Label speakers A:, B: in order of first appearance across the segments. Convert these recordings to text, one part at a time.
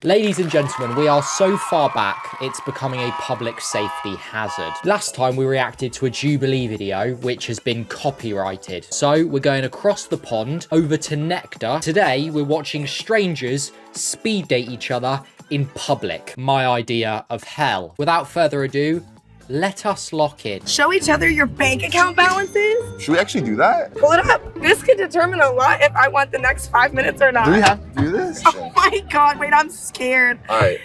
A: Ladies and gentlemen, we are so far back, it's becoming a public safety hazard. Last time we reacted to a Jubilee video, which has been copyrighted. So we're going across the pond over to Nectar. Today, we're watching strangers speed date each other in public. My idea of hell. Without further ado, let us lock in.
B: Show each other your bank account balances.
C: Should we actually do that?
B: Pull it up. This could determine a lot if I want the next 5 minutes or not.
C: Do we have to do this?
B: Oh my God, wait, I'm scared.
C: All right.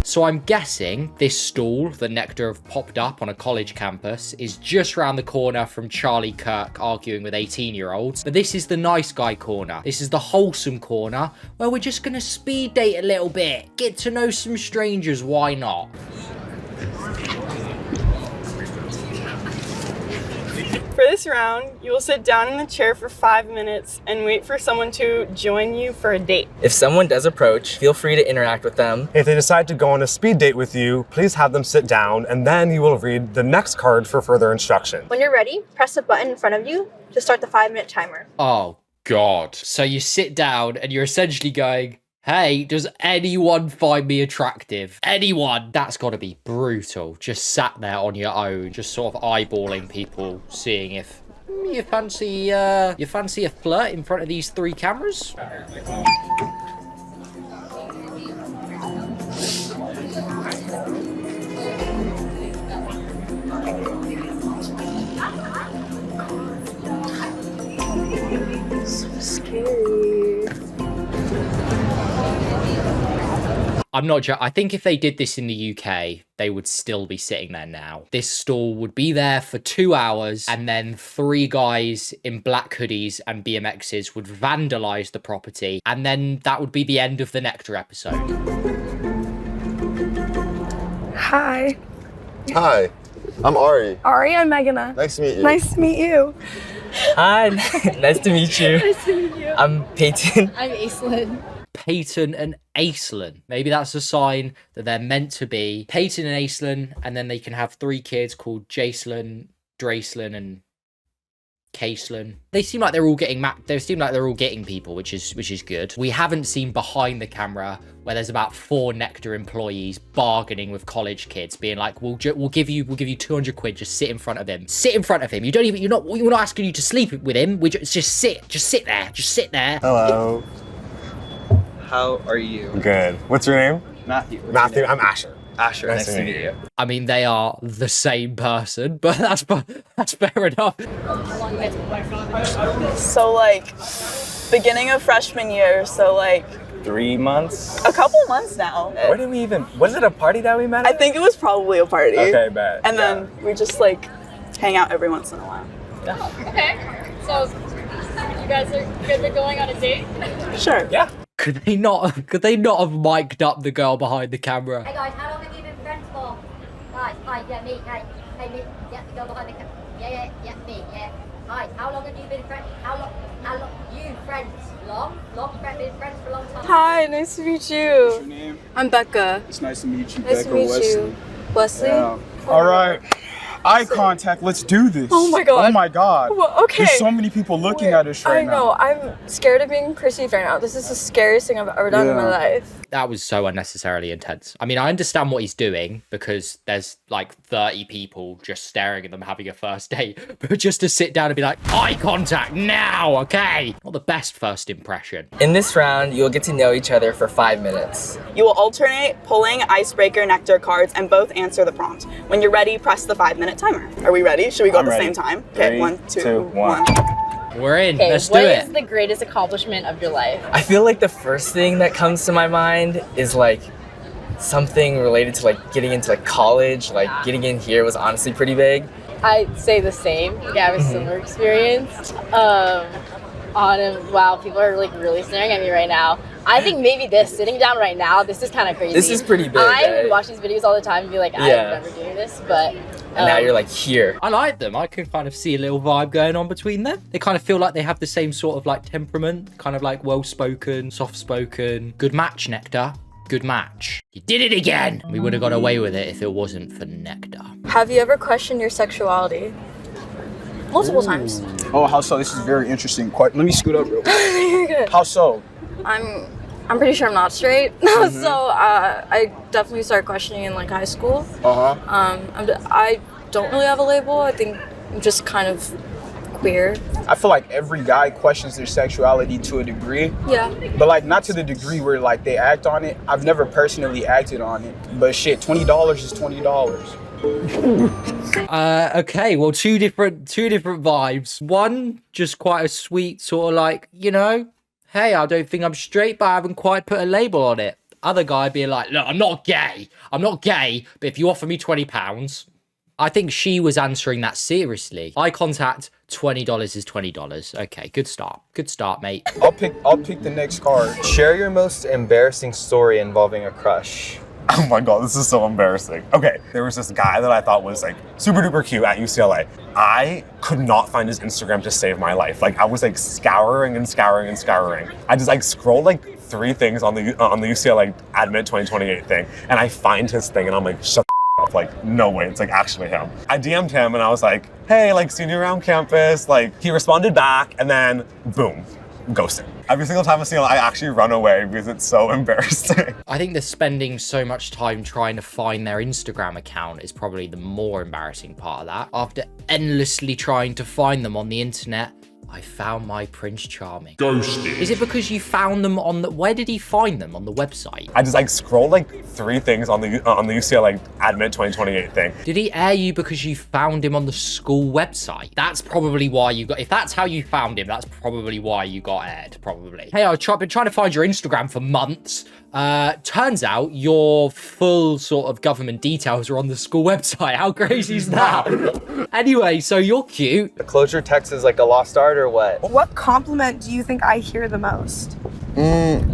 A: So I'm guessing this stall that Nectar have popped up on a college campus is just around the corner from Charlie Kirk arguing with 18-year-olds. But this is the nice guy corner. This is the wholesome corner where we're just going to speed date a little bit. Get to know some strangers, why not?
D: For this round, you will sit down in the chair for 5 minutes and wait for someone to join you for a date.
E: If someone does approach, feel free to interact with them.
F: If they decide to go on a speed date with you, please have them sit down and then you will read the next card for further instruction.
G: When you're ready, press the button in front of you to start the 5-minute timer.
A: Oh, God. So you sit down and you're essentially going, hey, does anyone find me attractive? Anyone? That's got to be brutal. Just sat there on your own, just sort of eyeballing people, seeing if you fancy a flirt in front of these 3 cameras.
G: So scary.
A: I'm not joking. I think if they did this in the UK, they would still be sitting there now. This stall would be there for 2 hours, and then 3 guys in black hoodies and BMXs would vandalize the property, and then that would be the end of the Nectar episode.
B: Hi.
C: Hi, I'm Ari.
B: Ari, I'm Meghana.
C: Nice to meet you.
B: Nice to meet you.
E: Hi, nice to meet you.
G: Nice to meet you.
E: I'm Peyton.
G: I'm Aislinn.
A: Peyton and Aislinn. Maybe that's a sign that they're meant to be Peyton and Aislinn, and then they can have 3 kids called Jacelyn, Dracelyn, and Caselyn. They seem like they're all getting they seem like they're all getting people, which is good. We haven't seen behind the camera where there's about 4 Nectar employees bargaining with college kids, being like, we'll give you 200 quid, just sit in front of him. Sit in front of him. We're not asking you to sleep with him. We just sit there.
F: Hello.
E: How are you?
F: Good. What's your name?
E: Matthew.
F: Matthew. I'm Asher.
E: Asher, nice to meet you.
A: I mean, they are the same person, but that's fair enough.
D: So like, beginning of freshman year, so like
E: 3 months?
D: a couple months now.
E: Where did we even, was it a party that we met
D: I
E: at?
D: think it was probably a party.
E: Okay, bad.
D: And then we just like hang out every once in a while.
H: Okay, so you guys are good at going on a date?
D: Sure.
E: Yeah.
A: Could they not have mic'd up the girl behind the camera?
H: Hey guys, how long have you been friends for? Guys, hi, yeah, me, hey, me, yeah, the girl behind the camera. Yeah, me, yeah. Hi, how long have you been friends? How long, you friends? Been friends for a long time?
B: Hi, nice to meet
I: What's
B: you.
I: your name?
B: I'm Becca.
I: It's nice to meet you,
B: Nice
I: Becca.
B: to meet
I: Wesley.
B: you. Wesley?
I: Yeah. All right. Eye contact. Let's do this.
B: Oh my God.
I: Oh my God.
B: Well, okay.
I: There's so many people looking at us right
B: I know.
I: now.
B: I'm scared of being perceived right now. This is the scariest thing I've ever done in my
I: Yeah.
B: life.
A: That was so unnecessarily intense. I mean, I understand what he's doing because there's like 30 people just staring at them having a first date, but just to sit down and be like, eye contact now, okay? Not the best first impression.
E: In this round, you'll get to know each other for 5 minutes.
D: You will alternate pulling icebreaker Nectar cards and both answer the prompt. When you're ready, press the 5-minute timer. Are we ready? Should we go
I: I'm
D: at the
I: ready.
D: same time? Okay,
I: 3,
D: 1, 2,
I: 2,
D: 1.
A: We're in,
H: Okay,
A: let's do
H: what
A: it.
H: is the greatest accomplishment of your life?
E: I feel like the first thing that comes to my mind is like something related to like getting into like college. Like getting in here was honestly pretty big.
H: I'd say the same. Yeah, I have a similar experience. Wow, people are like really staring at me right now. I think maybe this, sitting down right now, this is kind of crazy.
E: This is pretty big,
H: I
E: right?
H: would watch these videos all the time and be like,
E: Yeah.
H: I'm never doing this, but...
E: And now you're like here.
A: I like them. I can kind of see a little vibe going on between them. They kind of feel like they have the same sort of like temperament, kind of like well-spoken, soft-spoken. Good match, Nectar. Good match. You did it again. We would have got away with it if it wasn't for Nectar.
B: Have you ever questioned your sexuality?
G: Multiple times.
I: Oh, how so? This is very interesting. Let me scoot up real quick.
G: You're good.
I: How so?
G: I'm pretty sure I'm not straight. So I definitely started questioning in like high school. I don't really have a label. I think I'm just kind of queer.
I: I feel like every guy questions their sexuality to a degree.
G: Yeah.
I: But like not to the degree where like they act on it. I've never personally acted on it. But shit, $20 is $20.
A: Okay, well, two different vibes. One, just quite a sweet sort of like, you know, hey, I don't think I'm straight, but I haven't quite put a label on it. Other guy being like, look, I'm not gay, but if you offer me £20, I think she was answering that seriously. Eye contact, $20 is $20. Okay, good start, mate.
I: I'll pick the next card.
E: Share your most embarrassing story involving a crush.
F: Oh my god, this is so embarrassing. Okay, there was this guy that I thought was like super duper cute at UCLA. I could not find his Instagram to save my life. Like I was like scouring. I just like scrolled like 3 things on the UCLA Admit 2028 thing, and I find his thing, and I'm like, shut the up. Like, no way, it's like actually him. I DM'd him and I was like, hey, like seen you around campus. Like he responded back, and then boom, ghosted. Every single time I see him, I actually run away because it's so embarrassing.
A: I think that spending so much time trying to find their Instagram account is probably the more embarrassing part of that. After endlessly trying to find them on the internet, I found my Prince Charming. Ghosted. Is it because you found them on the... Where did he find them? On the website?
F: I just like scrolled like 3 things on the UCLA Admit 2028 thing.
A: Did he air you because you found him on the school website? That's probably why you got... If that's how you found him, that's probably why you got aired, probably. Hey, I've been trying to find your Instagram for months. Turns out your full sort of government details are on the school website. How crazy is that? Anyway, so you're cute.
E: The closure text is like a lost art or what?
B: What compliment do you think I hear the most?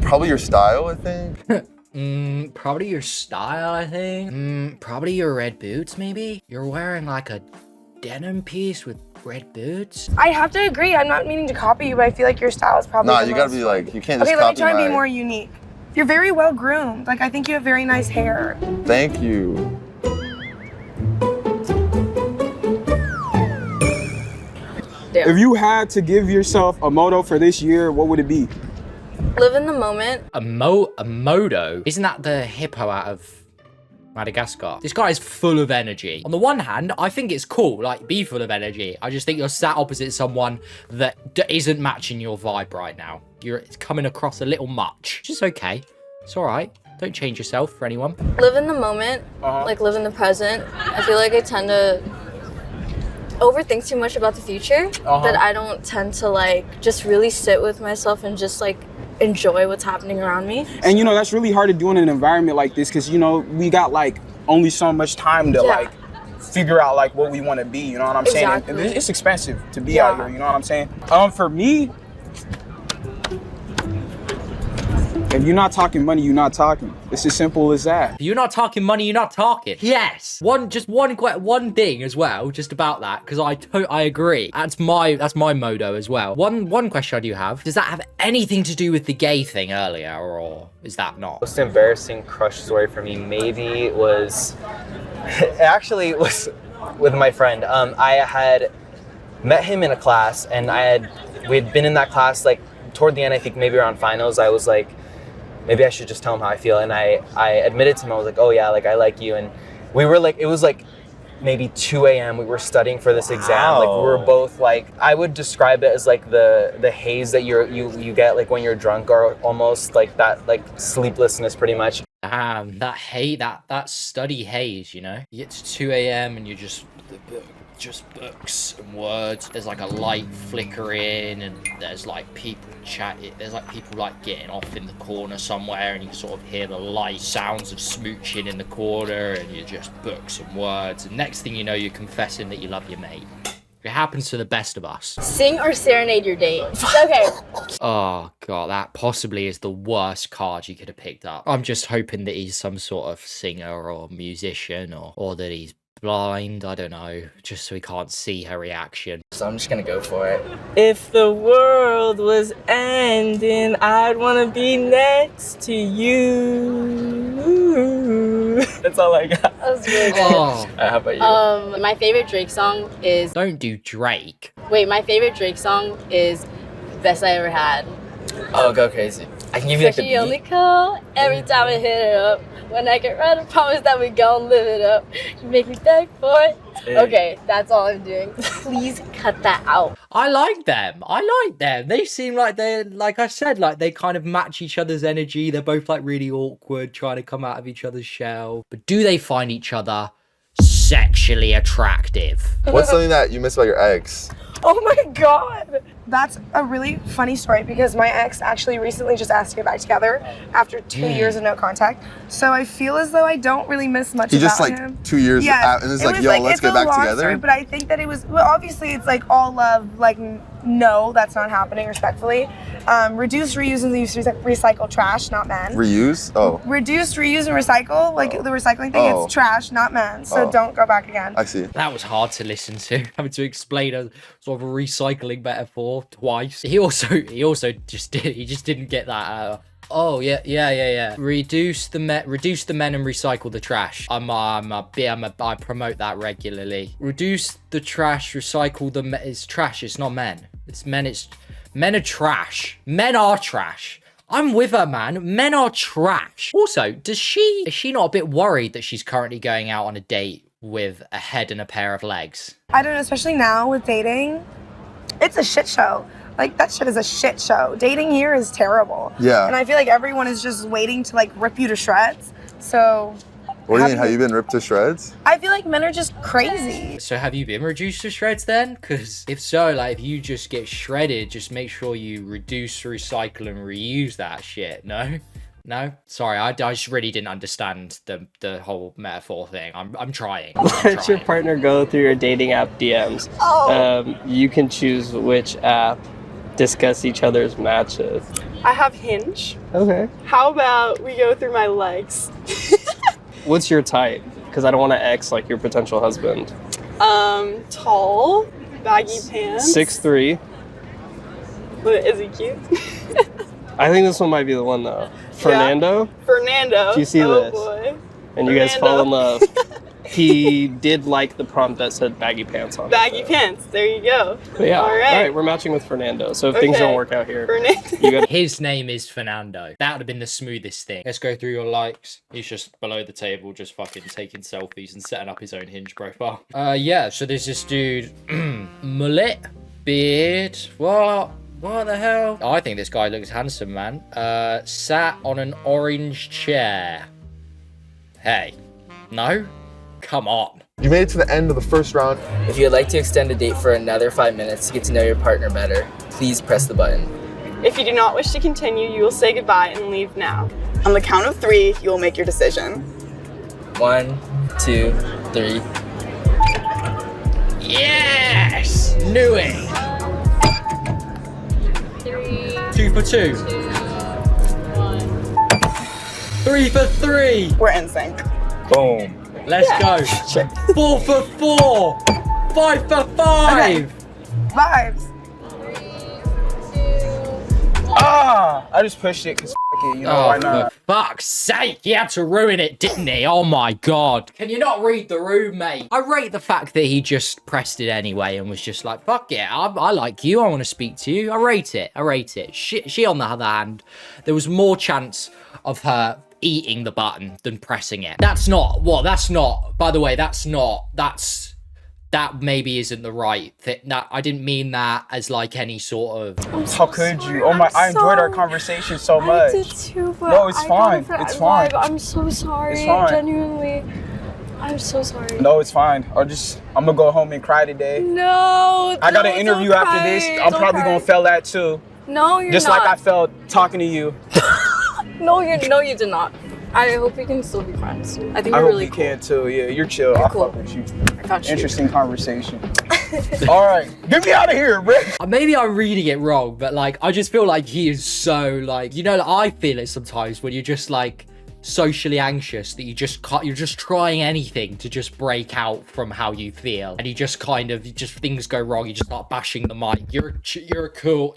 C: Probably your style, I think.
A: Probably your style, I think. Probably your red boots, maybe? You're wearing like a denim piece with red boots?
B: I have to agree. I'm not meaning to copy you, but I feel like your style is probably
C: Nah,
B: the
C: you gotta
B: most...
C: be like, you can't just
B: Okay, let me
C: copy
B: try and be
C: my...
B: more unique. You're very well groomed. Like, I think you have very nice hair.
C: Thank you.
I: If you had to give yourself a motto for this year, what would it be?
G: Live in the moment.
A: A modo? Isn't that the hippo out of Madagascar? This guy is full of energy. On the one hand, I think it's cool, like, be full of energy. I just think you're sat opposite someone that isn't matching your vibe right now. It's coming across a little much. Which is okay. It's all right. Don't change yourself for anyone.
G: Live in the moment. Like, live in the present. I feel like I tend to overthink too much about the future. That I don't tend to, like, just really sit with myself and just, like, enjoy what's happening around me.
I: And, you know, that's really hard to do in an environment like this because, you know, we got, like, only so much time to, like, figure out, like, what we want to be, you know what I'm saying? And it's expensive to be out here, you know what I'm saying? For me, if you're not talking money, you're not talking. It's as simple as that.
A: If you're not talking money, you're not talking. Yes. One thing as well, just about that, because I agree. That's my motto as well. One question I do have: does that have anything to do with the gay thing earlier, or is that not?
E: Most embarrassing crush story for me maybe was, it actually was with my friend. I had met him in a class, and we'd been in that class like toward the end. I think maybe around finals. I was like, maybe I should just tell him how I feel. And I admitted to him, I was like, oh yeah, like I like you. And we were like, it was like maybe 2 a.m. We were studying for this exam. Like we were both like, I would describe it as like the haze that you get like when you're drunk, or almost like that, like sleeplessness pretty much.
A: That study haze, you know? You get to 2 a.m. and you're just books and words. There's like a light flickering, and there's like people chatting. There's like people like getting off in the corner somewhere, and you sort of hear the light sounds of smooching in the corner, and you're just books and words. And next thing you know, you're confessing that you love your mate. It happens to the best of us.
G: Sing or serenade your date. Okay.
A: Oh god, that possibly is the worst card you could have picked up. I'm just hoping that he's some sort of singer or musician, or that he's blind, I don't know, just so we can't see her reaction.
E: So I'm just gonna go for it. If the world was ending, I'd wanna be next to you.
J: That's all I got.
G: That was really good.
A: Oh,
J: How about you?
K: My favorite Drake song is
A: don't do Drake.
K: my favorite Drake song is Best I Ever Had.
J: Oh, go crazy. I can give you like the
K: She
J: beat.
K: only call every time I hit her up. When I get right, I promise that we gon' live it up. You make me beg for it.
J: Hey.
K: Okay, that's all I'm doing. Please cut that out.
A: I like them. I like them. They seem like they're, like I said, like they kind of match each other's energy. They're both like really awkward, trying to come out of each other's shell. But do they find each other sexually attractive?
C: What's something that you miss about your ex?
B: Oh my god! That's a really funny story because my ex actually recently just asked to get back together after 2 years of no contact. So I feel as though I don't really miss much
C: He
B: about
C: just like
B: him.
C: 2 years out and it's like, yo, let's
B: it's
C: get
B: a
C: back
B: long
C: together.
B: story, but I think that it was, well, obviously it's like all love, like no, that's not happening, respectfully. Reduce, reuse, and recycle trash, not men.
C: Reuse? Oh.
B: Reduce, reuse, and recycle, like the recycling thing, it's trash, not men. So don't go back again.
C: I see.
A: That was hard to listen to, having to explain a sort of a recycling metaphor twice. He also just didn't get that. Oh yeah. Reduce the men and recycle the trash. I promote that regularly. Reduce the trash, recycle the it's trash. It's not men. It's men. Men are trash. Men are trash. I'm with her, man. Men are trash. Also, is she not a bit worried that she's currently going out on a date with a head and a pair of legs?
B: I don't know, especially now with dating, it's a shit show. Like, that shit is a shit show. Dating here is terrible.
C: Yeah.
B: And I feel like everyone is just waiting to, like, rip you to shreds. So...
C: What do you mean? Have you been ripped to shreds?
B: I feel like men are just crazy.
A: So have you been reduced to shreds then? Because if so, like, if you just get shredded, just make sure you reduce, recycle, and reuse that shit. No? No? Sorry, I just really didn't understand the whole metaphor thing. I'm trying.
J: Let your partner go through your dating app DMs. You can choose which app. Discuss each other's matches.
D: I have Hinge.
J: Okay.
D: How about we go through my legs?
J: What's your type? Because I don't want to ex like your potential husband.
D: Tall, baggy pants.
J: 6'3".
D: Is he cute?
J: I think this one might be the one though. Fernando?
D: Fernando.
J: Do you see this?
D: Boy.
J: And you guys fall in love. He did like the prompt that said baggy pants on it.
D: Baggy pants. There you go.
J: But yeah.
D: All right.
J: We're matching with Fernando. So if things don't work out here,
D: Fernando.
A: His name is Fernando. That would have been the smoothest thing. Let's go through your likes. He's just below the table, just fucking taking selfies and setting up his own Hinge profile. Yeah, so there's this dude, mullet, beard, what the hell? I think this guy looks handsome, man. Sat on an orange chair. Hey, no? Come on.
C: You made it to the end of the first round.
J: if you'd like to extend a date for another 5 minutes to get to know your partner better, please press the button.
D: If you do not wish to continue, you will say goodbye and leave now. On the count of 3, you will make your decision.
J: 1, 2, 3.
A: Yes! Knew it! 2 for 2. 3 for 3.
D: We're in sync.
F: Boom.
A: Let's go. 4 for 4. 5 for 5.
B: Vibes.
I: I just pushed it because it, why not?
A: For fuck's sake, he had to ruin it, didn't he? Oh my god. Can you not read the room, mate? I rate the fact that he just pressed it anyway and was just like, fuck it, I like you, I want to speak to you. I rate it. She on the other hand, there was more chance of her eating the button than pressing it. By the way, that maybe isn't the right thing. I didn't mean that as like any sort of...
I: How could you? Oh my, I enjoyed our conversation so much.
G: I did too, but
I: No, it's
G: I
I: fine.
G: gotta
I: It's fine.
G: I'm so sorry.
I: It's fine.
G: Genuinely. I'm so sorry.
I: No, it's fine. I'm gonna go home and cry today.
G: No.
I: I got an interview after this. I'm probably gonna fail that too.
G: No, you're
I: Just
G: not.
I: like I felt talking to you.
G: No, you did not. I hope we can still be friends. I think
I: I
G: you're
I: hope
G: really
I: you
G: cool.
I: can too. Yeah, you're chill. I'll
G: cool.
I: fuck with you.
G: I got you.
I: Interesting conversation. All right, get me out of here, Rick.
A: Maybe I'm reading it wrong, but like, I just feel like he is so like, like, I feel it sometimes when you're just like socially anxious that you just can't, you're just trying anything to just break out from how you feel, and you just kind of, things go wrong, you just start bashing the mic. You're cool.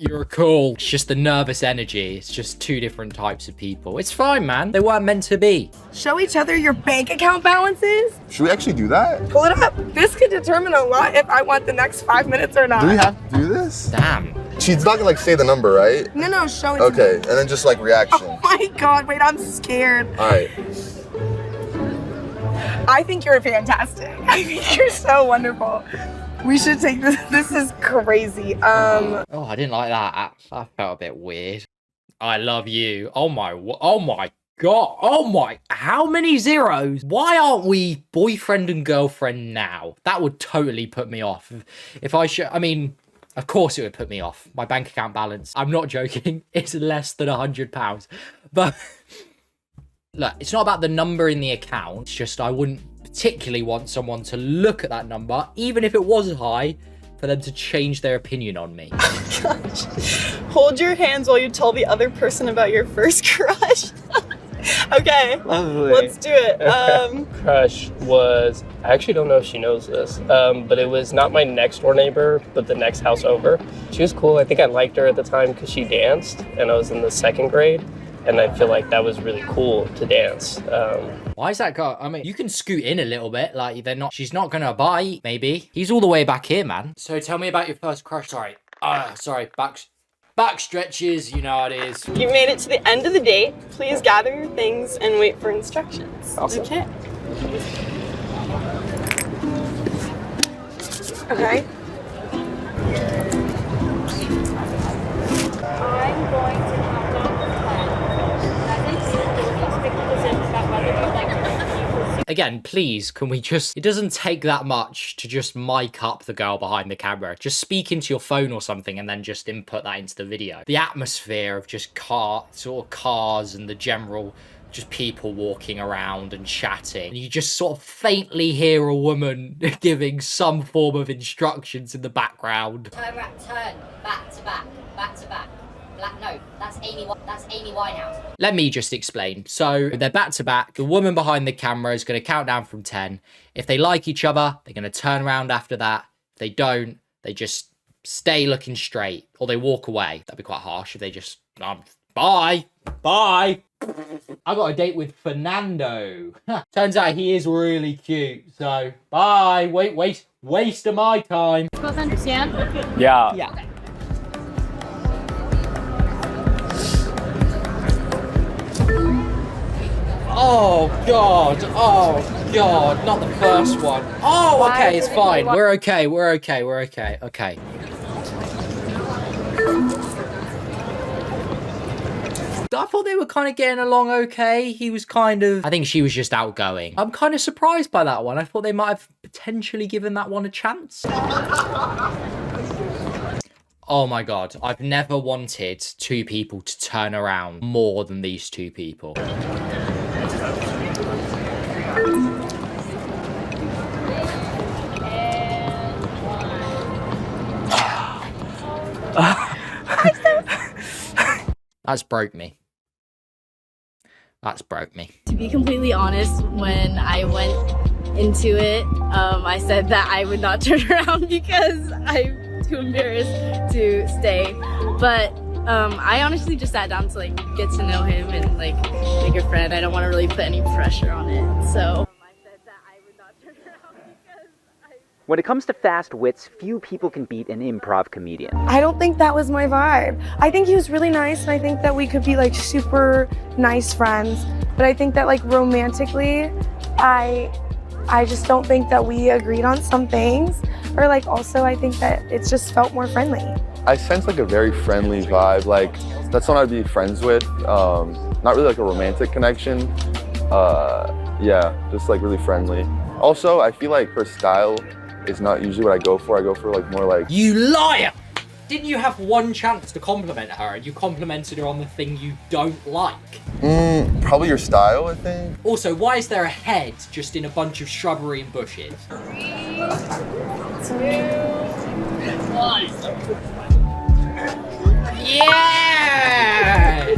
A: It's just the nervous energy. It's just two different types of people. It's fine, man. They weren't meant to be.
B: Show each other your bank account balances.
C: Should we actually do that?
B: Pull it up. This could determine a lot if I want the next 5 minutes or not.
C: Do we have to do this?
A: Damn.
C: She's not gonna like say the number, right?
B: No, show it to me.
C: Okay, and then just like reaction.
B: Oh my God, wait, I'm scared.
C: All right.
B: I think you're fantastic. I think you're so wonderful. We should take this. This is crazy.
A: Oh, I didn't like that. I felt a bit weird. I love you. Oh my God. Oh my, how many zeros? Why aren't we boyfriend and girlfriend now? That would totally put me off. If I should, I mean, of course it would put me off. My bank account balance, I'm not joking, it's less than £100. But look, it's not about the number in the account. It's just I wouldn't particularly want someone to look at that number, even if it was high, for them to change their opinion on me.
D: Gosh. Hold your hands while you tell the other person about your first crush. Okay,
J: Lovely.
D: Let's do it.
J: Crush was, I actually don't know if she knows this, but it was not my next door neighbor, but the next house over. She was cool. I think I liked her at the time because she danced, and I was in the 2nd grade, and I feel like that was really cool to dance.
A: Why is that guy? I mean, you can scoot in a little bit, like she's not gonna bite, maybe. He's all the way back here, man. So tell me about your first crush. Sorry, back stretches, you know how it is.
D: You've made it to the end of the date. Please gather your things and wait for instructions.
J: Awesome.
D: Okay.
B: Okay.
K: I'm going to count down from 10. Stick to positions that whether you like
A: Again, please, can we just... It doesn't take that much to just mic up the girl behind the camera. Just speak into your phone or something and then just input that into the video. The atmosphere of just cars and the general... just people walking around and chatting. And you just sort of faintly hear a woman giving some form of instructions in the background.
H: Turn, back to back, back to back. No, that's Amy Winehouse.
A: Let me just explain. So they're back to back. The woman behind the camera is going to count down from 10. If they like each other, they're going to turn around after that. If they don't, they just stay looking straight or they walk away. That'd be quite harsh if they just, bye. I got a date with Fernando. Turns out he is really cute. So bye. Waste of my time.
K: both understand?
J: Yeah.
K: Yeah.
A: Oh God, not the first one. Oh, okay, it's fine. We're okay. Okay. I thought they were kind of getting along okay. He was kind of... I think she was just outgoing. I'm kind of surprised by that one. I thought they might have potentially given that one a chance. Oh my God, I've never wanted two people to turn around more than these two people. That's broke me.
K: To be completely honest, when I went into it, I said that I would not turn around because I'm too embarrassed to stay. But I honestly just sat down to like get to know him and like make a friend. I don't want to really put any pressure on it, so I said that I would not turn around because
L: When it comes to fast wits, few people can beat an improv comedian.
B: I don't think that was my vibe. I think he was really nice, and I think that we could be like super nice friends. But I think that like romantically, I just don't think that we agreed on some things. Or like also I think that it just felt more friendly.
C: I sense like a very friendly vibe. Like that's someone I'd be friends with. Not really like a romantic connection. Yeah, just like really friendly. Also, I feel like her style is not usually what I go for. I go for like more like...
A: You liar! Didn't you have one chance to compliment her and you complimented her on the thing you don't like?
C: Probably your style, I think.
A: Also, why is there a head just in a bunch of shrubbery and bushes?
K: 3, 2, 1.
A: Yeah!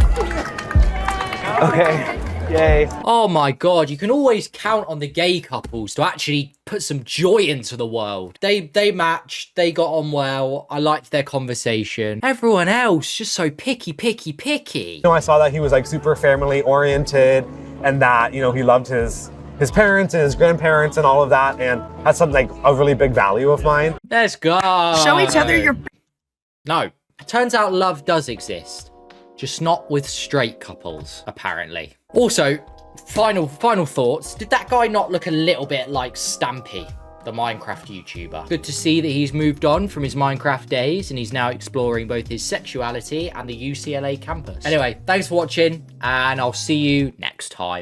L: Okay,
E: Yay.
A: Oh my god, you can always count on the gay couples to actually put some joy into the world. They matched, they got on well, I liked their conversation. Everyone else just so picky.
F: You know, I saw that he was like super family oriented and that, you know, he loved his parents and his grandparents and all of that, and that's something like a really big value of mine.
A: Let's go.
B: Show each other your...
A: No, turns out love does exist. Just not with straight couples, apparently. Also, final thoughts. Did that guy not look a little bit like Stampy, the Minecraft YouTuber? Good to see that he's moved on from his Minecraft days and he's now exploring both his sexuality and the UCLA campus. Anyway, thanks for watching and I'll see you next time.